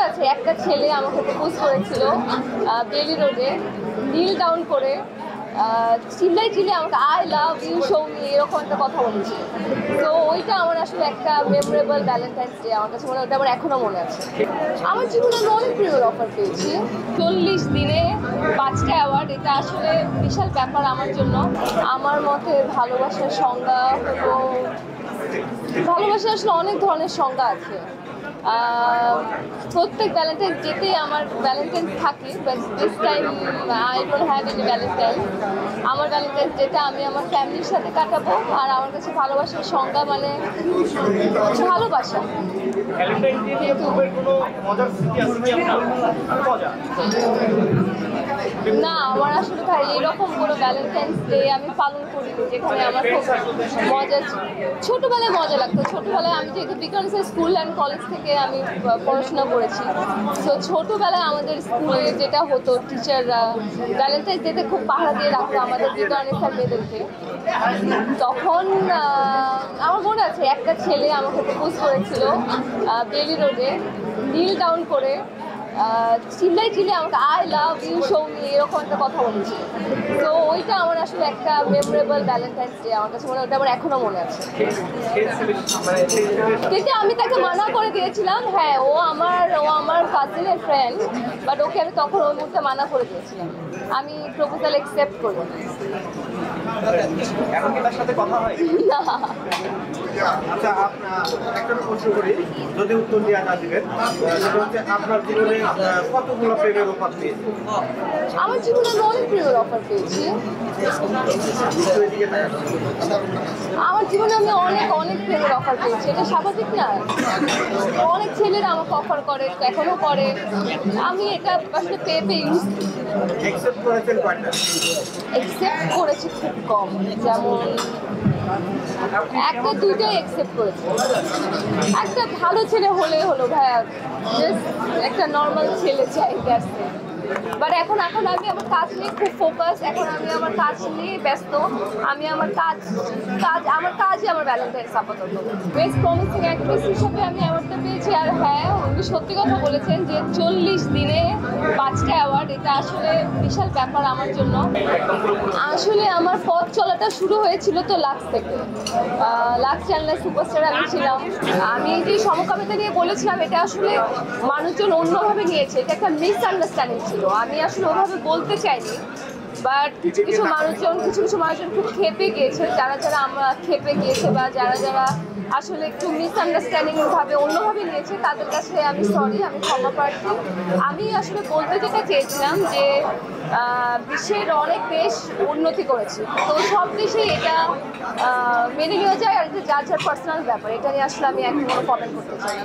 আছে একটা ছেলে আমাকে প্রপোজ করেছিল বেলি রোডে, নীল ডাউন করে চিল্লাই আমাকে I love you show me এরকম একটা কথা বলেছিল। তো ওইটা আমার আসলে একটা মেমোরেবল ভ্যালেন্টাইন্স ডে আমার কাছে মনে হয়, ওটা আমার এখনো মনে আছে। আমার জীবনে আমি অনেক প্রিমিয়ার অফার পেয়েছি, 40 দিনে 5টা অ্যাওয়ার্ড, এটা আসলে বিশাল ব্যাপার আমার জন্য। আমার মতে ভালোবাসার সংজ্ঞা হলো, ভালোবাসা আসলে অনেক ধরনের সংজ্ঞা আছে। প্রত্যেক ভ্যালেন্টাইন্স ডেতেই আমার ভ্যালেন্টাইন্স থাকে, but this time I don't have any Valentine's. আমার ভ্যালেন্টাইন্স ডেটা আমি আমার ফ্যামিলির সাথে কাটাবো। আর আমার কাছে ভালোবাসার সংজ্ঞা মানে ভালোবাসা। না, আমার আসলে ভাই এরকম কোনো ভ্যালেন্টাইন্স ডে আমি পালন করিনি যেখানে আমার খুব মজা, ছোটোবেলায় মজা লাগতো। ছোটোবেলায় আমি যেহেতু বিকানেসের স্কুল অ্যান্ড কলেজ থেকে আমি পড়াশোনা করেছি, তো ছোটোবেলায় আমাদের স্কুলে যেটা হতো, টিচাররা ভ্যালেন্টাইন্স ডেতে খুব পাহারা দিয়ে রাখতো আমাদের বিকানেসের মেয়েদেরকে। তখন আমার মনে আছে একটা ছেলে আমাকে প্রপোজ করেছিল বেলি রোডে, নীল ডাউন করে চিল্লাই আমাকে I love you show me এরকম একটা কথা বলেছিল। তো ওইটা আমার আসলে একটা মেমোরেবল ভ্যালেন্টাইন্স ডে আমার কাছে মনে হয়, ওটা আমার এখনো মনে আছে। কিন্তু আমি তাকে মানা করে দিয়েছিলাম। হ্যাঁ, ও আমার কাজিনের ফ্রেন্ড, বাট ওকে আমি তখন ওই মুহূর্তে মানা করে দিয়েছিলাম, আমি প্রপোজাল অ্যাকসেপ্ট করি না। আচ্ছা, একটা প্রশ্ন করি, যদি উত্তর দেওয়া না দিবেন, সেটা হচ্ছে আপনার জীবনে কতগুলো প্রেমের অফার পেয়েছেন? আমার জীবনে আমি অনেক প্রেমের অফার পেয়েছি। আমার জীবনে আমি অনেক প্রেমের অফার পেয়েছি, এটা স্বাভাবিক না? অনেক ছেলেরা আমাকে অফার করে, এখনো করে। আমি এটা আসলে পেয়ে ইউজ অ্যাকসেপ্ট করেছেন কয়টা? অ্যাকসেপ্ট করেছি খুব কম, যেমন একটা দুইটাই অ্যাকসেপ্ট করেছি। একটা ভালো ছেলে হলে হলো ভাইয়া, জাস্ট একটা নর্মাল ছেলে চাই, দ্যাটস ইট। বাট এখন আমি আমার কাজ নিয়ে খুব ফোকাস, এখন আমি আমার কাজ নিয়ে ব্যস্ত। আমি আমার কাজই আমার ভ্যালেন্টাইন্স আপাতত। বেস্ট প্রমিসিং অ্যাক্ট্রেস হিসেবে আমি অ্যাওয়ার্ডটা পেয়েছি। আর হ্যাঁ, উনি সত্যি কথা বলেছেন যে 40 দিনে 5টা অ্যাওয়ার্ড, এটা আসলে বিশাল ব্যাপার আমার জন্য। আসলে আমার পথ চলাটা শুরু হয়েছিল তো লাক্স থেকে। লাক্স চ্যানেলের সুপারস্টার আমি ছিলাম। আমি যে সমকামিতা নিয়ে বলেছিলাম, এটা আসলে মানুষজন অন্যভাবে নিয়েছে, এটা একটা মিসআন্ডারস্ট্যান্ডিং ছিল। আমি আসলে ওভাবে বলতে চাইনি, বাট কিছু মানুষজন খুব খেপে গিয়েছে। যারা আমরা খেপে গিয়েছে বা যারা আসলে একটু মিসআন্ডারস্ট্যান্ডিং ভাবে অন্যভাবে নিয়েছে, তাদের কাছে আমি সরি, আমি ক্ষমা প্রার্থী। আমি আসলে বলতে যেটা চেয়েছিলাম যে বিশ্বের অনেক দেশ উন্নতি করেছে, তো সব দেশেই এটা মেনে নেওয়া যায়। আর এটা যার পার্সোনাল ব্যাপার, এটা নিয়ে আসলে আমি এখন কোনো কমেন্ট করতে চাই না।